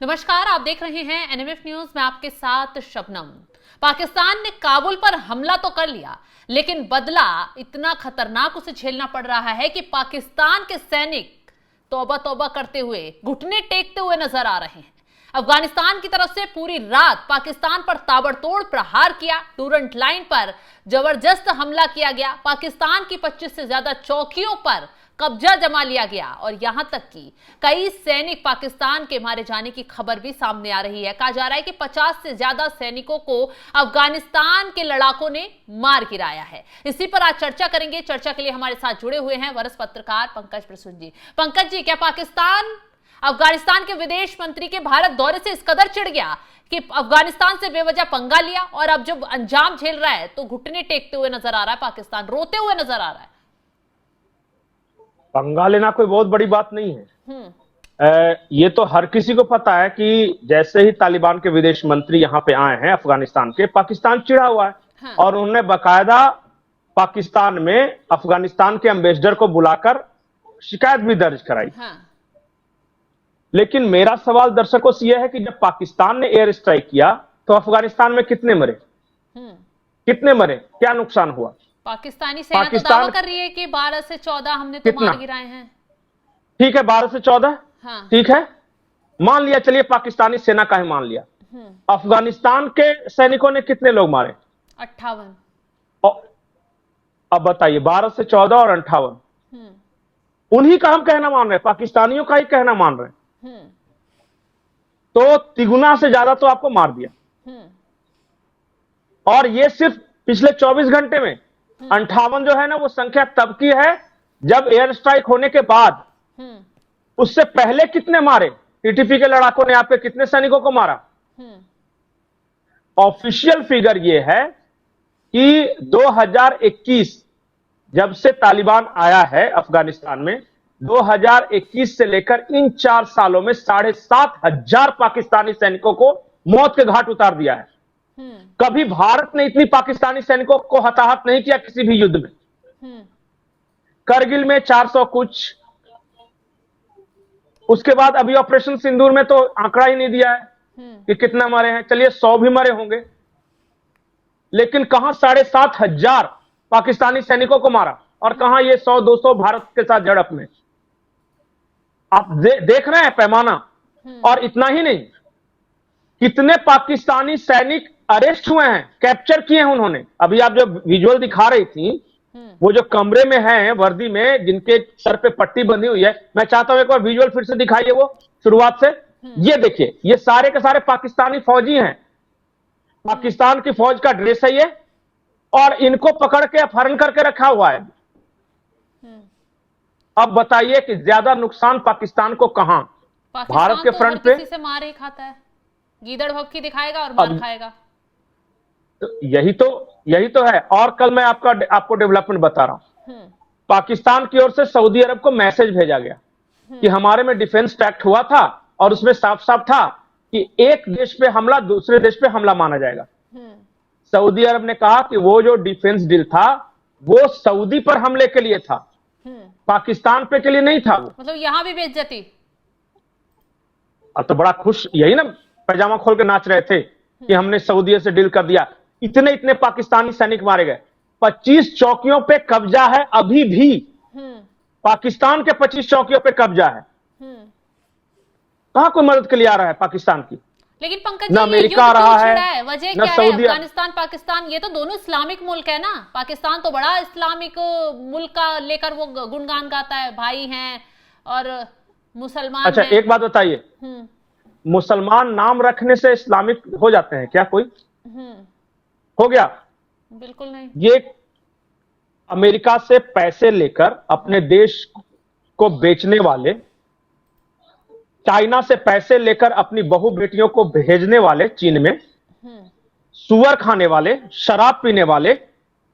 नमस्कार, आप देख रहे हैं एनएमएफ न्यूज में आपके साथ शबनम। पाकिस्तान ने काबुल पर हमला तो कर लिया, लेकिन बदला इतना खतरनाक उसे झेलना पड़ रहा है कि पाकिस्तान के सैनिक तौबा तौबा करते हुए, घुटने टेकते हुए नजर आ रहे हैं। अफगानिस्तान की तरफ से पूरी रात पाकिस्तान पर ताबड़तोड़ प्रहार किया, डूरंट लाइन पर जबरदस्त हमला किया गया, पाकिस्तान की 25 से ज्यादा चौकियों पर कब्जा जमा लिया गया और यहां तक कि कई सैनिक पाकिस्तान के मारे जाने की खबर भी सामने आ रही है। कहा जा रहा है कि 50 से ज्यादा सैनिकों को अफगानिस्तान के लड़ाकों ने मार गिराया है। इसी पर आज चर्चा करेंगे। चर्चा के लिए हमारे साथ जुड़े हुए हैं वरिष्ठ पत्रकार पंकज प्रसून जी। पंकज जी, क्या पाकिस्तान अफगानिस्तान के विदेश मंत्री के भारत दौरे से इस कदर चिढ़ गया कि अफगानिस्तान से बेवजह पंगा लिया और अब जब अंजाम झेल रहा है तो घुटने टेकते हुए नजर आ रहा है, पाकिस्तान रोते हुए नजर आ रहा है? पंगा लेना कोई बहुत बड़ी बात नहीं है। ये तो हर किसी को पता है कि जैसे ही तालिबान के विदेश मंत्री यहाँ पे आए हैं अफगानिस्तान के, पाकिस्तान चिढ़ा हुआ है। हाँ। और उन्होंने बकायदा पाकिस्तान में अफगानिस्तान के एम्बेसडर को बुलाकर शिकायत भी दर्ज कराई। हाँ। लेकिन मेरा सवाल दर्शकों से यह है कि जब पाकिस्तान ने एयर स्ट्राइक किया तो अफगानिस्तान में कितने मरे, क्या नुकसान हुआ? पाकिस्तानी सेना तो दावा कर रही है कि 12 से 14 हमने तो मार गिराए हैं। ठीक है, 12 से 14। हाँ। ठीक है, मान लिया, चलिए पाकिस्तानी सेना का ही मान लिया। अफगानिस्तान के सैनिकों ने कितने लोग मारे? 58। अब बताइए, 12 से 14 और 58, उन्हीं का हम कहना मान रहे हैं, पाकिस्तानियों का ही कहना मान रहे हैं। तो तिगुना से ज्यादा तो आपको मार दिया। और ये सिर्फ पिछले 24 घंटे में 58 जो है ना, वो संख्या तब की है जब एयर स्ट्राइक होने के बाद। उससे पहले कितने मारे? टीटीपी के लड़ाकों ने आपके कितने सैनिकों को मारा? ऑफिशियल फिगर ये है कि 2021 जब से तालिबान आया है अफगानिस्तान में, 2021 से लेकर इन 4 सालों में 7,500 पाकिस्तानी सैनिकों को मौत के घाट उतार दिया है। कभी भारत ने इतनी पाकिस्तानी सैनिकों को हताहत नहीं किया किसी भी युद्ध में। करगिल में 400 कुछ, उसके बाद अभी ऑपरेशन सिंदूर में तो आंकड़ा ही नहीं दिया है कि कितना मरे हैं। चलिए 100 भी मरे होंगे, लेकिन कहां 7,500 पाकिस्तानी सैनिकों को मारा और कहां ये 100-200 भारत के साथ झड़प में। आप देख रहे हैं पैमाना। और इतना ही नहीं, कितने पाकिस्तानी सैनिक अरेस्ट हुए हैं, कैप्चर किए हैं उन्होंने। अभी आप जो विजुअल दिखा रही थी, वो जो कमरे में हैं वर्दी में, जिनके सर पे पट्टी बंधी हुई है, मैं चाहता हूं एक बार विजुअल फिर से दिखाइए वो शुरुआत से। ये देखिए, ये सारे के सारे पाकिस्तानी फौजी हैं, पाकिस्तान की फौज का ड्रेस है ये, और इनको पकड़ के अपहरण करके रखा हुआ है। अब बताइए कि ज्यादा नुकसान पाकिस्तान को कहां? भारत के फ्रंट पे किसी से मार ही खाता है, गीदड़ भभकी दिखाएगा और मार खाएगा। तो यही तो है। और कल मैं आपको डेवलपमेंट बता रहा हूं। पाकिस्तान की ओर से सऊदी अरब को मैसेज भेजा गया कि हमारे में डिफेंस पैक्ट हुआ था और उसमें साफ साफ था कि एक देश पे हमला दूसरे देश पे हमला माना जाएगा। सऊदी अरब ने कहा कि वो जो डिफेंस डील था वो सऊदी पर हमले के लिए था, पाकिस्तान पे के लिए नहीं था। वो मतलब यहां भी बेइज्जती। अब तो बड़ा खुश, यही ना, पैजामा खोल के नाच रहे थे कि हमने सऊदी से डील कर दिया। इतने पाकिस्तानी सैनिक मारे गए। 25 चौकियों पे कब्जा है अभी भी। पाकिस्तान के 25 चौकियों पे कब्जा है। कहां कोई मदद के लिए आ रहा है पाकिस्तान की? लेकिन पंकज जी, अमेरिका आ रहा है, वजह क्या है? अफगानिस्तान पाकिस्तान ये तो दोनों इस्लामिक मुल्क है ना। पाकिस्तान तो बड़ा इस्लामिक मुल्क का लेकर वो गुणगान गाता है, भाई हैं और मुसलमान। अच्छा, एक बात बताइए, मुसलमान नाम रखने से इस्लामिक हो जाते हैं क्या? कोई हो गया? बिल्कुल नहीं। ये अमेरिका से पैसे लेकर अपने देश को बेचने वाले, चाइना से पैसे लेकर अपनी बहू बेटियों को भेजने वाले चीन में, सुअर खाने वाले, शराब पीने वाले,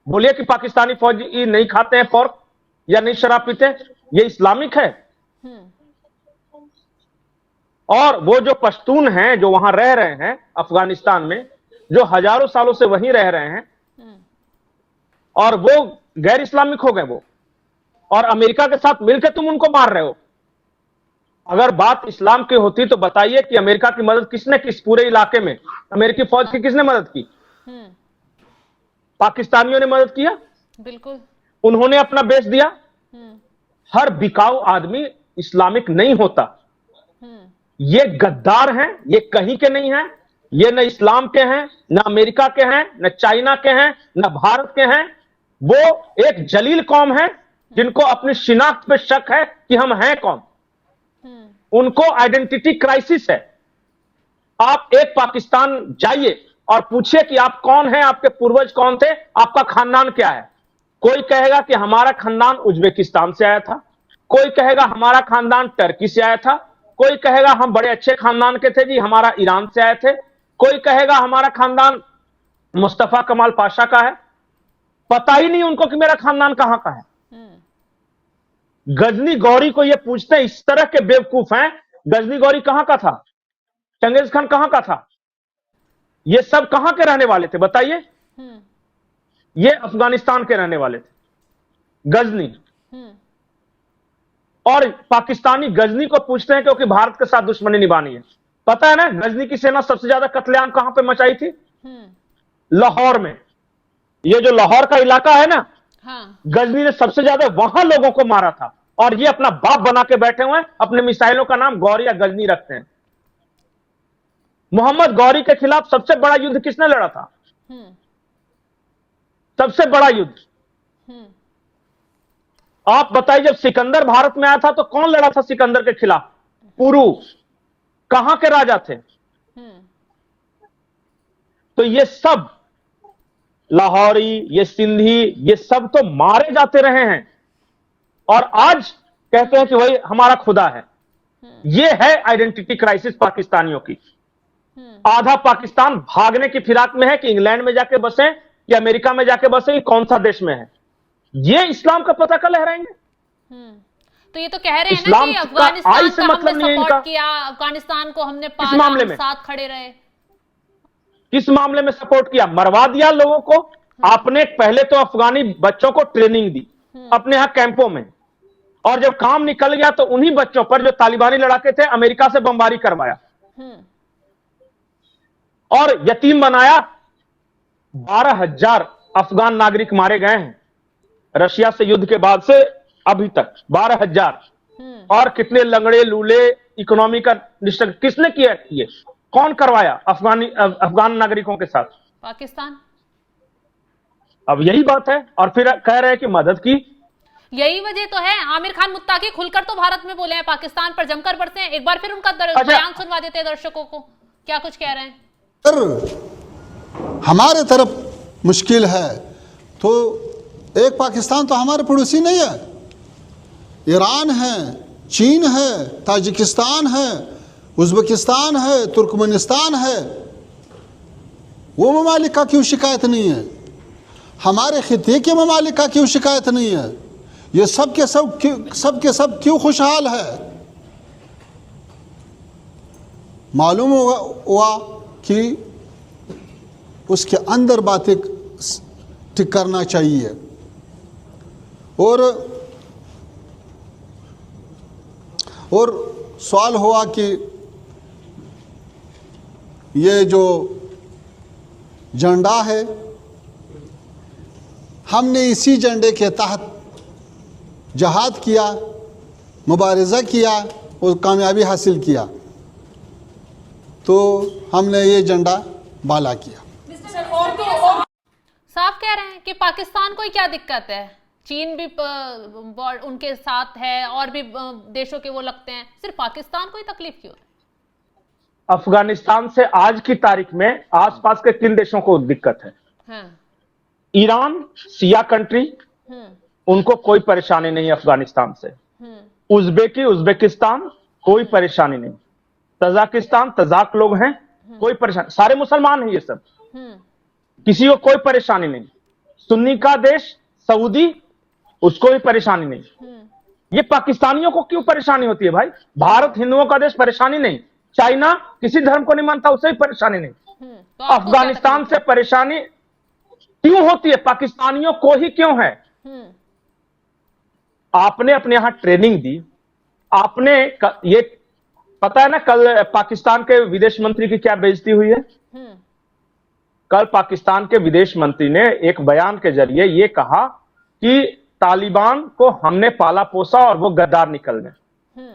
बोलिए कि पाकिस्तानी फौजी नहीं खाते हैं पोर्क या नहीं शराब पीते, ये इस्लामिक है? और वो जो पश्तून हैं जो वहां रह रहे हैं अफगानिस्तान में, जो हजारों सालों से वहीं रह रहे हैं, और वो गैर इस्लामिक हो गए वो, और अमेरिका के साथ मिलकर तुम उनको मार रहे हो। अगर बात इस्लाम की होती तो बताइए कि अमेरिका की मदद किसने की, इस पूरे इलाके में अमेरिकी फौज की किसने मदद की? पाकिस्तानियों ने मदद किया, बिल्कुल। उन्होंने अपना बेच दिया। हर बिकाऊ आदमी इस्लामिक नहीं होता। ये गद्दार हैं, ये कहीं के नहीं हैं, ये न इस्लाम के हैं, न अमेरिका के हैं, न चाइना के हैं, न भारत के हैं। वो एक जलील कौम है जिनको अपनी शिनाख्त पे शक है कि हम हैं कौन। उनको आइडेंटिटी क्राइसिस है। आप एक पाकिस्तान जाइए और पूछिए कि आप कौन हैं, आपके पूर्वज कौन थे, आपका खानदान क्या है। कोई कहेगा कि हमारा खानदान उज्बेकिस्तान से आया था, कोई कहेगा हमारा खानदान टर्की से आया था, कोई कहेगा हम बड़े अच्छे खानदान के थे जी, हमारा ईरान से आए थे, कोई कहेगा हमारा खानदान मुस्तफा कमाल पाशा का है। पता ही नहीं उनको कि मेरा खानदान कहां का है। गजनी गौरी को ये पूछते हैं, इस तरह के बेवकूफ हैं। गजनी गौरी कहां का था? चंगेज खान कहां का था? ये सब कहां के रहने वाले थे बताइए? ये अफगानिस्तान के रहने वाले थे, गजनी। और पाकिस्तानी गजनी को पूछते हैं क्योंकि भारत के साथ दुश्मनी निभानी है। पता है ना गजनी की सेना सबसे ज्यादा कत्लेआम कहां पे मचाई थी? लाहौर में। ये जो लाहौर का इलाका है ना, गजनी ने सबसे ज्यादा वहां लोगों को मारा था। और ये अपना बाप बना के बैठे हुए हैं, अपने मिसाइलों का नाम गौरी या गजनी रखते हैं। मोहम्मद गौरी के खिलाफ सबसे बड़ा युद्ध किसने लड़ा था? सबसे बड़ा युद्ध आप बताइए। जब सिकंदर भारत में आया था तो कौन लड़ा था सिकंदर के खिलाफ? पुरु। कहां के राजा थे? तो ये सब लाहौरी, ये सिंधी, ये सब तो मारे जाते रहे हैं और आज कहते हैं कि वही हमारा खुदा है। ये है आइडेंटिटी क्राइसिस पाकिस्तानियों की। आधा पाकिस्तान भागने की फिराक में है कि इंग्लैंड में जाके बसे या अमेरिका में जाके बसे, कि कौन सा देश में है। ये इस्लाम का पताका लहराएंगे। तो ये तो कह रहे हैं ना कि अफगानिस्तान का मतलब हमने सपोर्ट किया, अफगानिस्तान को हमने पाला, मामले में साथ खड़े रहे। किस मामले में सपोर्ट किया? मरवा दिया लोगों को। आपने पहले तो अफगानी बच्चों को ट्रेनिंग दी अपने यहां कैंपों में, और जब काम निकल गया तो उन्हीं बच्चों पर जो तालिबानी लड़ाके थे अमेरिका से बमबारी करवाया और यतीम बनाया। 12,000 अफगान नागरिक मारे गए हैं रशिया से युद्ध के बाद से अभी तक, 12,000। और कितने लंगड़े लूले, इकोनॉमी का डिस्ट्रक्शन किसने किया? ये कौन करवाया अफगान नागरिकों के साथ? पाकिस्तान। अब यही बात है और फिर कह रहे हैं कि मदद की। यही वजह तो है। आमिर खान मुत्ताकी खुलकर तो भारत में बोले हैं, पाकिस्तान पर जमकर बरसे हैं। एक बार फिर उनका बयान सुनवा देते हैं दर्शकों को, क्या कुछ कह रहे हैं। हमारे तरफ मुश्किल है तो एक पाकिस्तान तो हमारे पड़ोसी नहीं है, ईरान है, चीन है, ताजिकिस्तान है, उज्बेकिस्तान है, तुर्कमेनिस्तान है। वो ममालिक का क्यों शिकायत नहीं है? हमारे खिते के ममालिक का क्यों शिकायत नहीं है? ये सब के सब क्यों खुशहाल है? मालूम हुआ कि उसके अंदर बातें ठीक करना चाहिए। और सवाल हुआ कि ये जो झंडा है, हमने इसी झंडे के तहत जहाद किया, मुबारज़ा किया और कामयाबी हासिल किया, तो हमने ये झंडा बाला किया। साफ कह रहे हैं कि पाकिस्तान को क्या दिक्कत है, चीन भी उनके साथ है और भी देशों के वो लगते हैं, सिर्फ पाकिस्तान को ही तकलीफ क्यों है? अफगानिस्तान से आज की तारीख में आसपास के 3 देशों को दिक्कत है। ईरान शिया कंट्री, उनको कोई परेशानी नहीं अफगानिस्तान से। उज्बेकिस्तान कोई परेशानी नहीं। तजाकिस्तान, तजाक लोग हैं, कोई परेशानी, सारे मुसलमान हैं ये सब, किसी को कोई परेशानी नहीं। सुन्नी का देश सऊदी, उसको भी परेशानी नहीं। ये पाकिस्तानियों को क्यों परेशानी होती है भाई? भारत हिंदुओं का देश, परेशानी नहीं। चाइना किसी धर्म को नहीं मानता, उसे भी परेशानी नहीं। तो अफगानिस्तान से परेशानी क्यों होती है? पाकिस्तानियों को ही क्यों है? आपने अपने यहां ट्रेनिंग दी, आपने ये पता है ना कल पाकिस्तान के विदेश मंत्री की क्या बेइज्जती हुई है? कल पाकिस्तान के विदेश मंत्री ने एक बयान के जरिए ये कहा कि तालिबान को हमने पाला पोसा और वो गद्दार निकल गए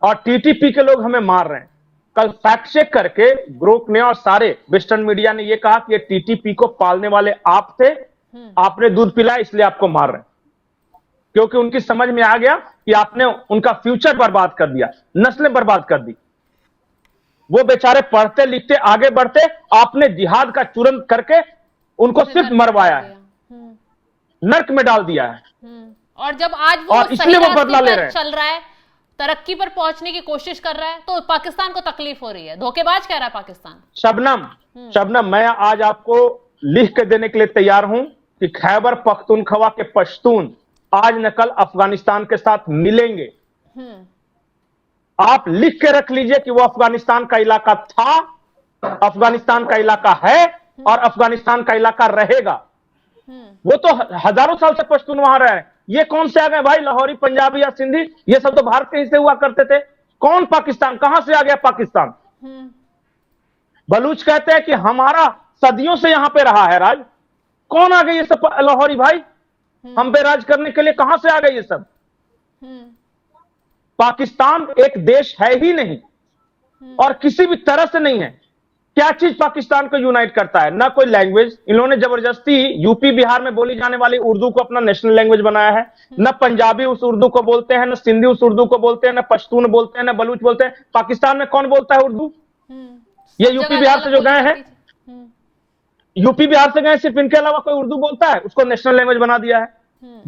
और टीटीपी के लोग हमें मार रहे हैं। कल फैक्ट चेक करके ग्रुप ने और सारे वेस्टर्न मीडिया ने ये कहा कि ये टीटीपी को पालने वाले आप थे, आपने दूध पिलाया इसलिए आपको मार रहे हैं, क्योंकि उनकी समझ में आ गया कि आपने उनका फ्यूचर बर्बाद कर दिया, नस्लें बर्बाद कर दी। वो बेचारे पढ़ते लिखते आगे बढ़ते, आपने जिहाद का चूरन करके उनको सिर्फ मरवाया है, नर्क में डाल दिया है। और जब आज वो और इसलिए वो बदला ले रहे हैं, चल रहा है, तरक्की पर पहुंचने की कोशिश कर रहा है, तो पाकिस्तान को तकलीफ हो रही है। धोखेबाज कह रहा है पाकिस्तान। शबनम, मैं आज आपको लिख के देने के लिए तैयार हूं कि खैबर पख्तूनख्वा के पश्तून आज न कल अफगानिस्तान के साथ मिलेंगे। आप लिख के रख लीजिए कि वो अफगानिस्तान का इलाका था, अफगानिस्तान का इलाका है और अफगानिस्तान का इलाका रहेगा। वो तो हजारों साल से पश्तून वहां रहे हैं। ये कौन से आ गए भाई? लाहौरी, पंजाबी या सिंधी, ये सब तो भारत के हिस्से हुआ करते थे। कौन पाकिस्तान? कहां से आ गया पाकिस्तान? बलूच कहते हैं कि हमारा सदियों से यहां पे रहा है राज। कौन आ गए ये सब लाहौरी भाई हम पे राज करने के लिए? कहां से आ गए ये सब? पाकिस्तान एक देश है ही नहीं और किसी भी तरह से नहीं है। क्या चीज पाकिस्तान को यूनाइट करता है? ना कोई लैंग्वेज, इन्होंने जबरदस्ती यूपी बिहार में बोली जाने वाली उर्दू को अपना नेशनल लैंग्वेज बनाया है। न पंजाबी उस उर्दू को बोलते हैं, न सिंधी उस उर्दू को बोलते हैं, न पश्तून बोलते हैं, न बलूच बोलते हैं। पाकिस्तान में कौन बोलता है उर्दू? ये यूपी बिहार से जो गए हैं, यूपी बिहार से गए, सिर्फ इनके अलावा कोई उर्दू बोलता है? उसको नेशनल लैंग्वेज बना दिया है।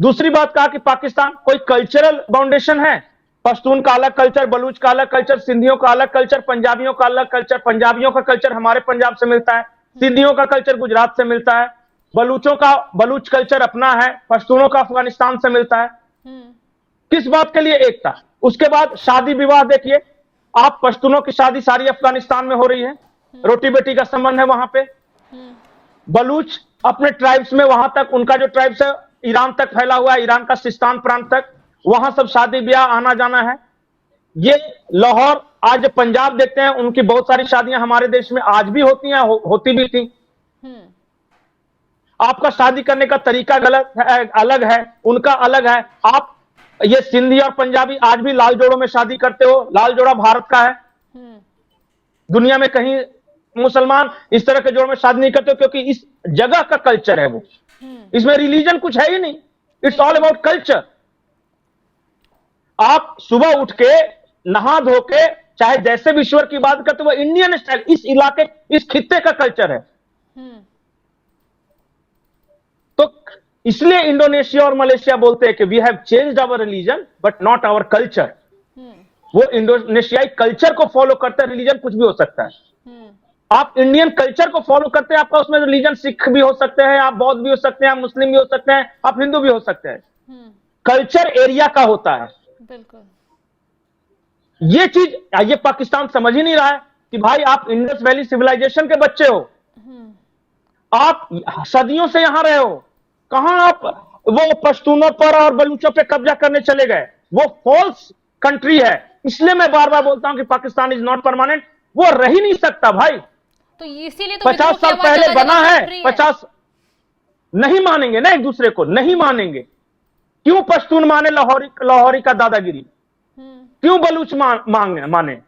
दूसरी बात कहा कि पाकिस्तान कोई कल्चरल बाउंडेशन है? पश्तून का अलग कल्चर, बलूच का अलग कल्चर, सिंधियों का अलग कल्चर, पंजाबियों का अलग कल्चर। पंजाबियों का कल्चर हमारे पंजाब से मिलता है, सिंधियों का कल्चर गुजरात से मिलता है, बलूचों का बलूच कल्चर अपना है, पश्तूनों का अफगानिस्तान से मिलता है। किस बात के लिए एकता? उसके बाद शादी विवाह देखिए आप, पश्तूनों की शादी सारी अफगानिस्तान में हो रही है, रोटी बेटी का संबंध है वहां पे। बलूच अपने ट्राइब्स में, वहां तक उनका जो ट्राइब्स है ईरान तक फैला हुआ है, ईरान का सिस्तान प्रांत तक, वहां सब शादी ब्याह आना जाना है। ये लाहौर, आज पंजाब देखते हैं उनकी बहुत सारी शादियां हमारे देश में आज भी होती हैं, होती भी थी। आपका शादी करने का तरीका गलत है, अलग है, उनका अलग है। आप ये सिंधी और पंजाबी आज भी लाल जोड़ों में शादी करते हो। लाल जोड़ा भारत का है, दुनिया में कहीं मुसलमान इस तरह के जोड़ में शादी नहीं करते, क्योंकि इस जगह का कल्चर है वो। इसमें रिलीजन कुछ है ही नहीं, इट्स ऑल अबाउट कल्चर। आप सुबह उठ के नहा धो के चाहे जैसे भी ईश्वर की बात करते, वो इंडियन स्टाइल, इस इलाके, इस खित्ते का कल्चर है। तो इसलिए इंडोनेशिया और मलेशिया बोलते हैं कि we have changed our religion but not our culture. वो इंडोनेशियाई कल्चर को फॉलो करते हैं, रिलीजन कुछ भी हो सकता है। आप इंडियन कल्चर को फॉलो करते हैं, आपका उसमें रिलीजन सिख भी हो सकते हैं, आप बौद्ध भी हो सकते हैं, आप मुस्लिम भी हो सकते हैं, आप हिंदू भी हो सकते हैं। कल्चर एरिया का होता है। बिल्कुल। ये चीज ये पाकिस्तान समझ ही नहीं रहा है कि भाई आप इंडस वैली सिविलाइजेशन के बच्चे हो, आप सदियों से यहां रहे हो। कहां आप वो पश्तूनों पर और बलूचों पे कब्जा करने चले गए? वो फॉल्स कंट्री है। इसलिए मैं बार बार बोलता हूं कि पाकिस्तान इज नॉट परमानेंट। वो रह ही नहीं सकता भाई। तो इसीलिए तो 50 साल पहले बना है, 50 नहीं मानेंगे ना, एक दूसरे को नहीं मानेंगे। क्यों पश्तून माने लाहौरी का दादागिरी? क्यों बलूच माने?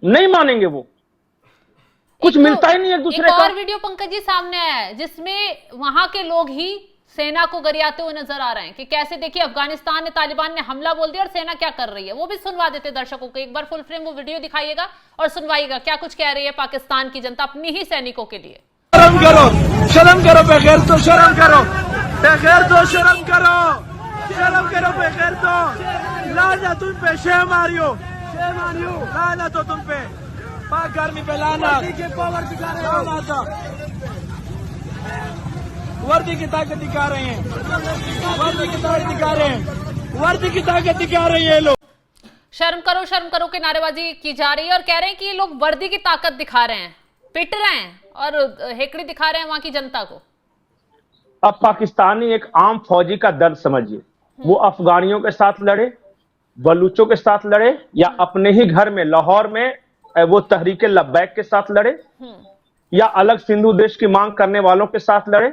नहीं मानेंगे वो। कुछ मिलता ही नहीं एक दूसरे का। एक और वीडियो पंकज जी सामने आया है जिसमें वहां के लोग ही सेना को गरियाते हुए नजर आ रहे हैं कि कैसे देखिए अफगानिस्तान ने, तालिबान ने हमला बोल दिया और सेना क्या कर रही है। वो भी सुनवा देते दर्शकों को। एक बार फुल फ्रेम वो वीडियो दिखाइएगा और सुनवाइएगा क्या कुछ कह रही है पाकिस्तान की जनता अपनी ही सैनिकों के लिए। शर्म करो, शर्म करो, बगैर तो शर्म करो, बगैर तो शर्म करो, शर्म करो, बगैर तो लाना तुम पे, शेम मारियो, लाना तो तुम पे, पाक आर्मी पे लाना, पावर दिखा रहे हो, वर्दी की ताकत दिखा रहे हैं, वर्दी की ताकत दिखा रहे हैं, वर्दी की ताकत दिखा रहे हैं ये लोग। शर्म करो की नारेबाजी की जा रही है और कह रहे हैं कि ये लोग वर्दी की ताकत दिखा रहे हैं, पिट रहे हैं और हेकड़ी दिखा रहे हैं वहां की जनता को। अब पाकिस्तानी एक आम फौजी का दर्द समझिए। वो अफगानियों के साथ लड़े, बलूचों के साथ लड़े या अपने ही घर में लाहौर में वो तहरीके लब्बैक के साथ लड़े या अलग सिंधु देश की मांग करने वालों के साथ लड़े,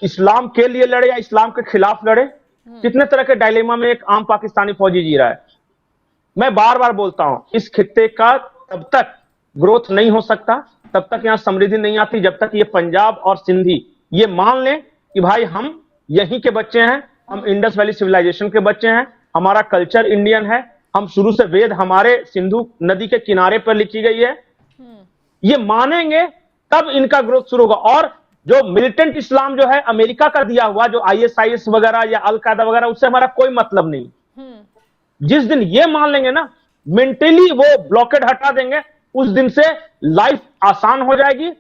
इस्लाम के लिए लड़े या इस्लाम के खिलाफ लड़े, कितने तरह के डायलेमा में एक आम पाकिस्तानी फौजी जी रहा है। मैं बार बार बोलता हूं, इस खित्ते का तब तक ग्रोथ नहीं हो सकता, तब तक यहां समृद्धि नहीं आती, जब तक ये पंजाब और सिंधी ये मान लें कि भाई हम यहीं के बच्चे हैं, हम इंडस वैली सिविलाइजेशन के बच्चे हैं, हमारा कल्चर इंडियन है, हम शुरू से वेद हमारे सिंधु नदी के किनारे पर लिखी गई है, ये मानेंगे तब इनका ग्रोथ शुरू होगा। और जो मिलिटेंट इस्लाम जो है अमेरिका का दिया हुआ, जो ISIS वगैरह या अल कायदा वगैरह, उससे हमारा कोई मतलब नहीं। जिस दिन ये मान लेंगे ना, मेंटली वो ब्लॉकेड हटा देंगे, उस दिन से लाइफ आसान हो जाएगी,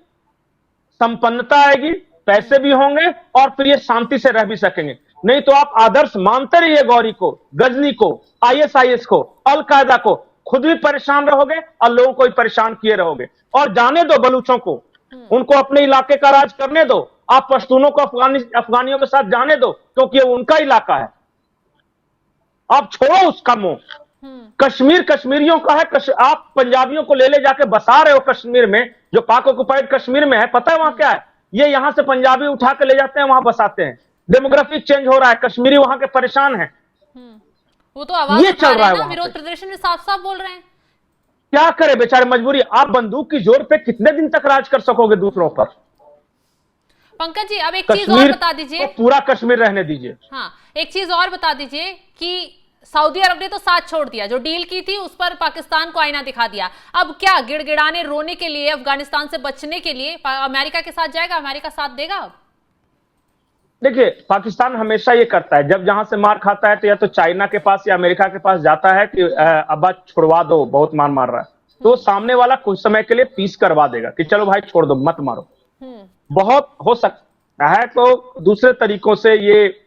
संपन्नता आएगी, पैसे भी होंगे और फिर ये शांति से रह भी सकेंगे। नहीं तो आप आदर्श मानते रहिए गौरी को, गजनी को, ISIS को, अल कायदा को, खुद भी परेशान रहोगे और लोगों को भी परेशान किए रहोगे। और जाने दो बलूचों को, उनको अपने इलाके का राज करने दो, आप पश्तूनों को अफगानियों के साथ जाने दो, क्योंकि ये उनका इलाका है। आप छोड़ो उसका मोह। कश्मीर कश्मीरियों का है, आप पंजाबियों को ले जाके बसा रहे हो कश्मीर में, जो पाक ऑक्युपाइड कश्मीर में है। पता है वहां क्या है? ये यहां से पंजाबी उठा के ले जाते हैं, वहां बसाते हैं। डेमोग्राफिक चेंज हो रहा है, कश्मीरी वहां के परेशान हैं। वो तो आवाज ये चल रहा है, विरोध प्रदर्शन में साफ साफ बोल रहे हैं। क्या करे बेचारे, मजबूरी। आप बंदूक की जोर पे कितने दिन तक राज कर सकोगे दूसरों पर? पंकज जी, अब एक चीज और बता दीजिए, तो पूरा कश्मीर रहने दीजिए। हाँ, एक चीज और बता दीजिए कि सऊदी अरब ने तो साथ छोड़ दिया, जो डील की थी उस पर पाकिस्तान को आईना दिखा दिया। अब क्या गिड़गिड़ाने रोने के लिए, अफगानिस्तान से बचने के लिए अमेरिका के साथ जाएगा, अमेरिका साथ देगा? देखिए, पाकिस्तान हमेशा ये करता है, जब जहां से मार खाता है तो या तो चाइना के पास या अमेरिका के पास जाता है कि अब्बा छुड़वा दो, बहुत मार रहा है, तो सामने वाला कुछ समय के लिए पीस करवा देगा कि चलो भाई छोड़ दो, मत मारो। बहुत हो सकता है तो दूसरे तरीकों से ये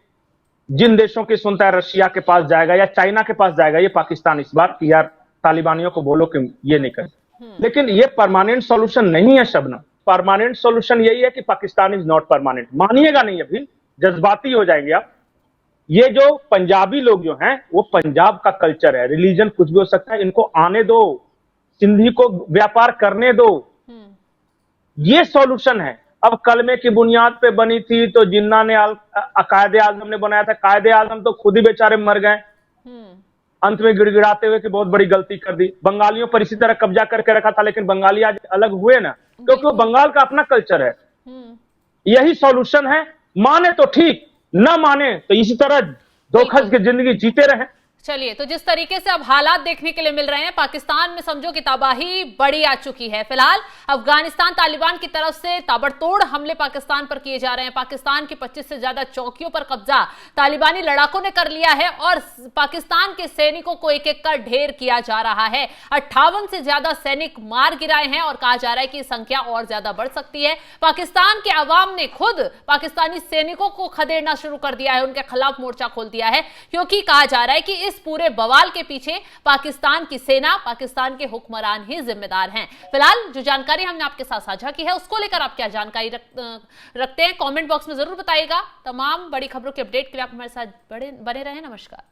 जिन देशों की सुनता है, रशिया के पास जाएगा या चाइना के पास जाएगा, ये पाकिस्तान इस बार कि यार तालिबानियों को बोलो कि ये नहीं करे। लेकिन ये परमानेंट सॉल्यूशन नहीं है शबनम। परमानेंट सॉल्यूशन यही है कि पाकिस्तान इज नॉट परमानेंट। मानिएगा नहीं, अभी जज्बाती हो जाएंगे आप। ये जो पंजाबी लोग जो हैं, वो पंजाब का कल्चर है, रिलीजन कुछ भी हो सकता है, इनको आने दो, सिंधी को व्यापार करने दो, ये सॉल्यूशन है। अब कलमे की बुनियाद पे बनी थी तो जिन्ना ने कायदे आजम ने बनाया था, कायदे आजम तो खुद ही बेचारे मर गए अंत में गिड़गिड़ाते हुए कि बहुत बड़ी गलती कर दी। बंगालियों पर इसी तरह कब्जा करके रखा था, लेकिन बंगाली आज अलग हुए ना, क्योंकि वो बंगाल का अपना कल्चर है। यही सॉल्यूशन है। माने तो ठीक, ना माने तो इसी तरह दो खज की जिंदगी जीते रहे। चलिए, तो जिस तरीके से अब हालात देखने के लिए मिल रहे हैं, पाकिस्तान में समझो कि तबाही बड़ी आ चुकी है। फिलहाल अफगानिस्तान तालिबान की तरफ से ताबड़तोड़ हमले पाकिस्तान पर किए जा रहे हैं। पाकिस्तान की 25 से ज्यादा चौकियों पर कब्जा तालिबानी लड़ाकों ने कर लिया है और पाकिस्तान के सैनिकों को एक एक कर ढेर किया जा रहा है। 58 से ज्यादा सैनिक मार गिराए हैं और कहा जा रहा है कि संख्या और ज्यादा बढ़ सकती है। पाकिस्तान के अवाम ने खुद पाकिस्तानी सैनिकों को खदेड़ना शुरू कर दिया है, उनके खिलाफ मोर्चा खोल दिया है, क्योंकि कहा जा रहा है कि इस पूरे बवाल के पीछे पाकिस्तान की सेना, पाकिस्तान के हुक्मरान ही जिम्मेदार हैं। फिलहाल जो जानकारी हमने आपके साथ साझा की है, उसको लेकर आप क्या जानकारी रखते हैं, कमेंट बॉक्स में जरूर बताइएगा। तमाम बड़ी खबरों के अपडेट के लिए आप हमारे साथ बने रहें। नमस्कार।